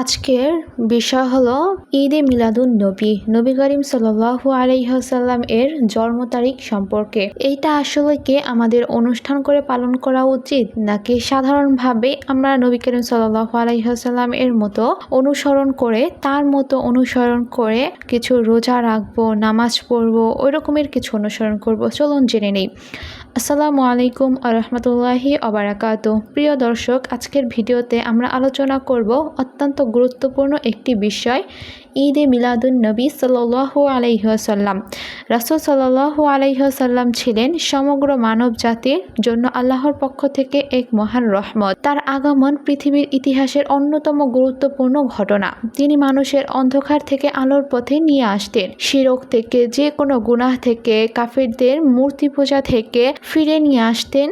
আজকের বিষয় হলো ঈদে মিলাদুন নবী। নবী করিম সাল্লাল্লাহু আলাইহি ওয়াসাল্লাম এর জন্ম তারিখ সম্পর্কে। এইটা আসলে কি আমাদের অনুষ্ঠান করে পালন করা উচিত, নাকি সাধারণভাবে আমরা নবী করিম সাল্লাল্লাহু আলাইহি ওয়াসাল্লাম এর মতো অনুসরণ করে কিছু রোজা রাখবো, নামাজ পড়বো, ওই রকমের কিছু অনুসরণ করব। চলুন জেনে নেই। আসসালামু আলাইকুম ওয়া রাহমাতুল্লাহি ওয়া বারাকাতুহু। প্রিয় দর্শক, আজকের ভিডিওতে আমরা আলোচনা করব অত্যন্ত গুরুত্বপূর্ণ একটি বিষয়, ঈদে মিলাদুন নবী সাল্লাল্লাহু আলাইহি ওয়াসাল্লাম। রাসূল সাল্লাল্লাহু আলাইহি ওয়াসাল্লাম ছিলেন সমগ্র মানব জাতির জন্য আল্লাহর পক্ষ থেকে এক মহান রহমত। তার আগমন পৃথিবীর ইতিহাসের অন্যতম গুরুত্বপূর্ণ ঘটনা। তিনি মানুষের অন্ধকার থেকে আলোর পথে নিয়ে আসতেন, শিরক থেকে, যে কোনো গুনাহ থেকে, কাফিরদের মূর্তি পূজা থেকে ফিরে নিয়ে আসতেন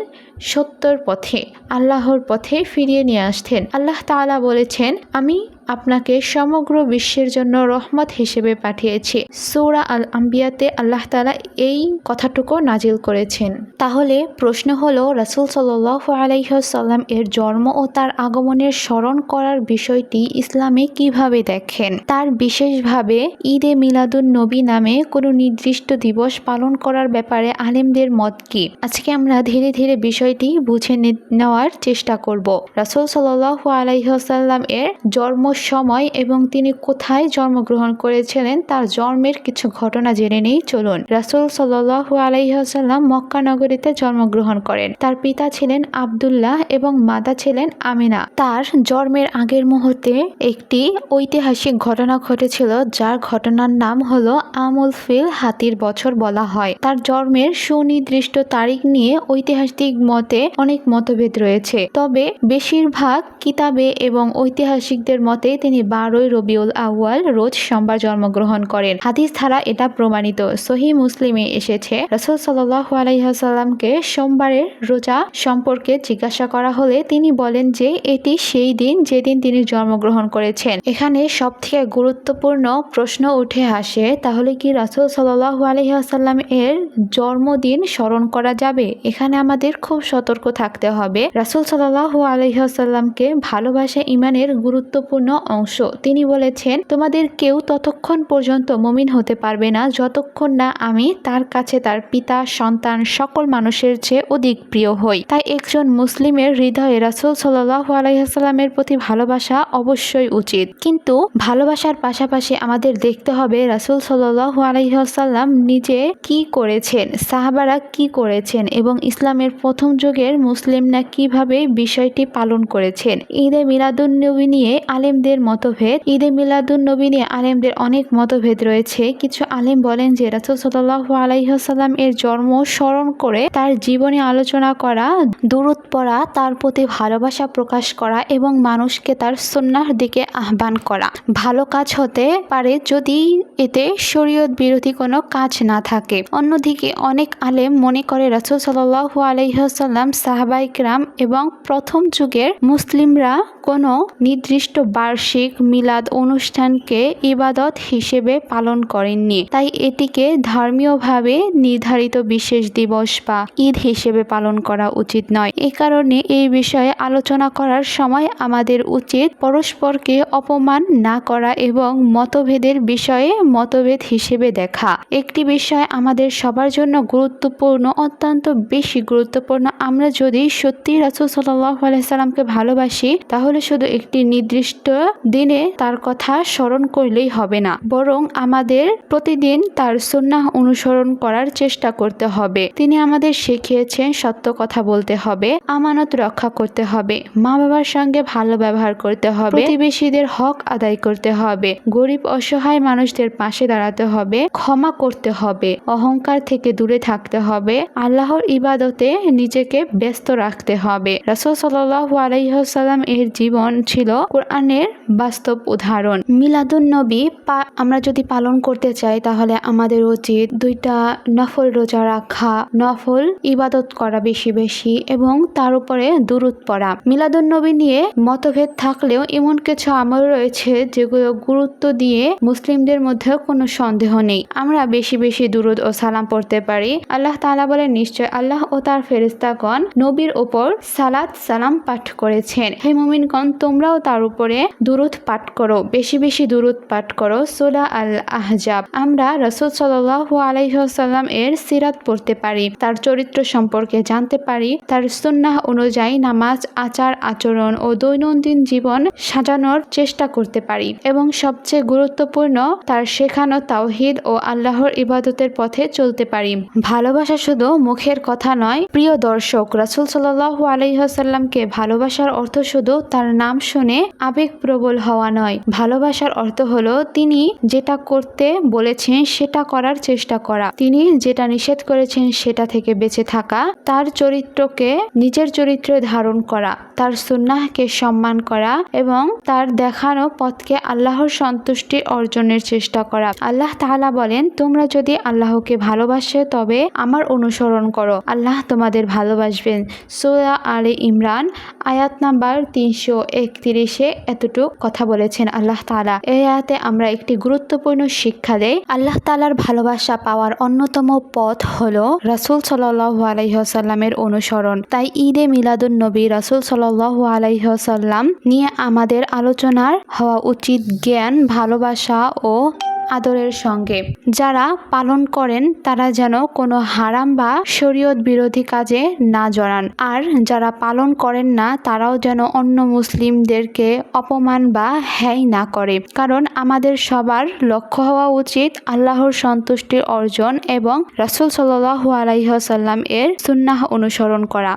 সত্যর পথে, আল্লাহর পথে ফিরিয়ে নিয়ে আসতেন। আল্লাহ তাআলা বলেছেন, আমি আপনাকে সমগ্র বিশ্বের জন্য রহমত হিসেবে পাঠিয়েছি। সূরা আল আম্বিয়াতে আল্লাহ তাআলা এই কথাটুকু নাজিল করেছেন। তাহলে প্রশ্ন হলো, রাসূল সাল্লাল্লাহু আলাইহি ওয়াসাল্লাম এর জন্ম ও তার আগমনের স্মরণ করার বিষয়টি ইসলামে কিভাবে দেখেন? তার বিশেষভাবে ঈদে মিলাদুন নবী নামে কোনো নির্দিষ্ট দিবস পালন করার ব্যাপারে আলেমদের মত কি? আজকে আমরা ধীরে ধীরে বিষয়টি বুঝে নেওয়ার চেষ্টা করব। রাসূল সাল্লাল্লাহু আলাইহি ওয়াসাল্লাম এর জন্ম সময় এবং তিনি কোথায় জন্মগ্রহণ করেছিলেন তার জন্মের কিছু ঘটনা জেনে নেই। চলুন। রাসূল সাল্লাল্লাহু আলাইহি ওয়াসাল্লাম মক্কা নগরীতে জন্মগ্রহণ করেন। তার পিতা ছিলেন আব্দুল্লাহ এবং মাতা ছিলেন আমিনা। তার জন্মের আগের মুহূর্তে একটি ঐতিহাসিক ঘটনা ঘটেছিল, যার ঘটনার নাম হলো আমুল ফিল, হাতির বছর বলা হয়। তার জন্মের সুনির্দিষ্ট তারিখ নিয়ে ঐতিহাসিক মতে অনেক মতভেদ রয়েছে, তবে বেশিরভাগ কিতাবে এবং ঐতিহাসিকদের মতে তিনি 12ই রবিউল আউয়াল রোজ সোমবার জন্মগ্রহণ করেন। হাদিস দ্বারা এটা প্রমাণিত। সহিহ মুসলিমে এসেছে, রাসূল সাল্লাল্লাহু আলাইহি ওয়াসাল্লামকে সোমবারের রোজা সম্পর্কে জিজ্ঞাসা করা হলে তিনি বলেন যে এটি সেই দিন যেদিন তিনি জন্মগ্রহণ করেছেন। এখানে সবথেকে গুরুত্বপূর্ণ প্রশ্ন উঠে আসে, তাহলে কি রাসূল সাল্লাল্লাহু আলাইহি ওয়াসাল্লাম এর জন্মদিন স্মরণ করা যাবে? এখানে আমাদের খুব সতর্ক থাকতে হবে। রাসূল সাল্লাল্লাহু আলাইহি ওয়াসাল্লামকে ভালোবাসা ঈমানের গুরুত্বপূর্ণ অংশ। তিনি বলেছেন, তোমাদের কেউ ততক্ষণ পর্যন্ত মুমিন হতে পারবে না যতক্ষণ না আমি তার কাছে তার পিতা, সন্তান, সকল মানুষের চেয়ে অধিক প্রিয় হই। তাই একজন মুসলিমের হৃদয়ে রাসূল সাল্লাল্লাহু আলাইহি ওয়াসাল্লামের প্রতি ভালোবাসা অবশ্যই উচিত। কিন্তু ভালোবাসার পাশাপাশি আমাদের দেখতে হবে রাসূল সাল্লাল্লাহু আলাইহি ওয়াসাল্লাম নিজে কি করেছেন, সাহাবারা কি করেছেন এবং ইসলামের প্রথম যুগের মুসলিমরা কিভাবে বিষয়টি পালন করেছেন। ঈদে মিলাদুন নবী নিয়ে আলেমদের মতভেদ। ঈদে মিলাদুন নবী নিয়ে আলেমদের অনেক মতভেদ রয়েছে। কিছু আলেম বলেন যে রাসূল সাল্লাল্লাহু আলাইহি ওয়াসাল্লাম এর জন্ম স্মরণ করে তার জীবনী আলোচনা করা, দুরূদ পড়া, তার প্রতি ভালোবাসা প্রকাশ করা এবং মানুষকে তার সুন্নাহর দিকে আহ্বান করা ভালো কাজ হতে পারে যদি এতে শরীয়ত বিরোধী কোনো কাজ না থাকে। অন্যদিকে অনেক আলেম মনে করে রাসূল সাল্লাল্লাহু আলাইহি ওয়াসাল্লাম, সাহাবায়ে কেরাম এবং প্রথম যুগের মুসলিমরা কোনো নির্দিষ্ট বার্ষিক মিলাদ অনুষ্ঠানকে ইবাদত হিসেবে পালন করেননি, তাই এটিকে ধর্মীয়ভাবে নির্ধারিত বিশেষ দিবস বা ঈদ হিসেবে পালন করা উচিত নয়। এ কারণে এই বিষয়ে আলোচনা করার সময় আমাদের উচিত পরস্পরকে অপমান না করা এবং মতভেদের বিষয়ে মতভেদ হিসেবে দেখা। একটি বিষয় আমাদের সবার জন্য গুরুত্বপূর্ণ, অত্যন্ত বেশি গুরুত্বপূর্ণ। আমরা যদি সত্যি রাসূল সাল্লাল্লাহু আলাইহি সাল্লামকে ভালোবাসি, তাহলে শুধু একটি নির্দিষ্ট দিনে তার কথা স্মরণ করলেই হবে না, বরং আমাদের প্রতিদিন তার সুন্নাহ অনুসরণ করার চেষ্টা করতে হবে। তিনি আমাদের শিখিয়েছেন সত্য কথা বলতে হবে, আমানত রক্ষা করতে হবে, মা বাবার সঙ্গে ভালো ব্যবহার করতে হবে, প্রতিবেশীদের হক আদায় করতে হবে, গরিব অসহায় মানুষদের পাশে দাঁড়াতে হবে, ক্ষমা করতে হবে, অহংকার থেকে দূরে থাকতে হবে, আল্লাহর ইবাদতে নিজেকে ব্যস্ত রাখতে হবে। রাসূল সাল্লাল্লাহু আলাইহি ওয়াসাল্লাম এর জীবন ছিল কোরআনের বাস্তব উদাহরণ। মিলাদুন নবী আমরা যদি পালন করতে চাই, তাহলে আমাদের উচিত 2টা নফল রোজা রাখা, নফল ইবাদত করা বেশি বেশি এবং তার উপরে দুরূদ পড়া। মিলাদুন নবী নিয়ে মতভেদ থাকলেও এমন কিছু আমল রয়েছে যেগুলো গুরুত্ব দিয়ে মুসলিমদের মধ্যে কোনো সন্দেহ নেই। আমরা বেশি বেশি দুরূদ ও সালাম পড়তে পারি। আল্লাহ তাআলা বলেন, নিশ্চয় আল্লাহ ও তার ফেরেশতাগণ নবীর উপর সালাত সালাম পাঠ করেছেন। হে মুমিনগণ, তোমরাও তার উপরে দুরূদ পাঠ করো, বেশি বেশি দুরূদ পাঠ করো। সূরা আল আহজাব। আমরা রাসূল সাল্লাল্লাহু আলাইহি ওয়াসাল্লাম এর সিরাত পড়তে পারি, তার চরিত্র সম্পর্কে জানতে পারি, তার সুন্নাহ অনুযায়ী নামাজ, আচার আচরণ ও দৈনন্দিন জীবন সাজানোর চেষ্টা করতে পারি এবং সবচেয়ে গুরুত্বপূর্ণ তার শেখানো তাওহীদ ও আল্লাহর ইবাদতের পথে চলতে পারি। ভালোবাসা শুধু মুখের কথা নয়। প্রিয় দর্শক, রাসূল সাল্লাল্লাহু আলাইহি ওয়াসাল্লামকে ভালোবাসার অর্থ শুধু তার নাম শুনে আবেগপ্রবল হওয়া নয়। ভালোবাসার অর্থ হলো তিনি যেটা করতে বলেছেন সেটা করার চেষ্টা করা, তিনি যেটা নিষেধ করেছেন সেটা থেকে বেঁচে থাকা, তার চরিত্রকে নিজের চরিত্রে ধারণ করা, তার সুন্নাহকে সম্মান করা এবং তার দেখানো পথকে আল্লাহর সন্তুষ্টি অর্জনের চেষ্টা করা। আল্লাহ তাআলা বলেন, তোমরা যদি আল্লাহকে ভালোবাসে তবে আমার অনুসরণ করো, আল্লাহ তোমাদের ভালোবাসবেন। সূরা আলে ইমরান আয়াত নাম্বার 331-এ এতটুকু কথা বলেছেন আল্লাহ তাআলা। এই আয়াতে আমরা একটি গুরুত্বপূর্ণ শিক্ষা দেই। আল্লাহ তাআলার ভালোবাসা পাওয়ার অন্যতম পথ হলো রাসূল সাল্লাল্লাহু আলাইহি ওয়াসাল্লামের অনুসরণ। তাই ঈদে মিলাদুন নবী রাসূল সাল্লাল্লাহু আলাইহি ওয়াসাল্লাম নিয়ে আমাদের আলোচনার হওয়া উচিত জ্ঞান, ভালোবাসা ও আদরের সঙ্গে। যারা পালন করেন তারা যেন কোনো হারাম বা শরীয়ত বিরোধী কাজে না জড়ান, আর যারা পালন করেন না তারাও যেন অন্য মুসলিমদেরকে অপমান বা হেয় না করে। কারণ আমাদের সবার লক্ষ্য হওয়া উচিত আল্লাহর সন্তুষ্টি অর্জন এবং রাসূল সাল্লাল্লাহু আলাইহি ওয়াসাল্লাম এর সুন্নাহ অনুসরণ করা।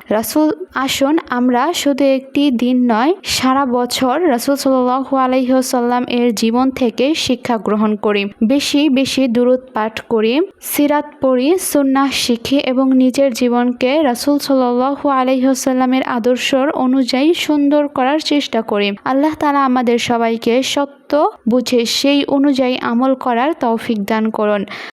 আসুন আমরা শুধু একটি দিন নয়, সারা বছর রাসূল সাল্লাল্লাহু আলাইহি ওয়াসাল্লাম এর জীবন থেকে শিক্ষা গ্রহণ করি, বেশি বেশি দুরূদ পাঠ করি, সিরাত পড়ি, সুন্নাহ শিখি এবং নিজের জীবনকে রাসূল সাল্লাল্লাহু আলাইহি ওয়াসাল্লামের আদর্শর অনুযায়ী সুন্দর করার চেষ্টা করি। আল্লাহ তাআলা আমাদের সবাইকে সত্য বুঝে সেই অনুযায়ী আমল করার তৌফিক দান করুন।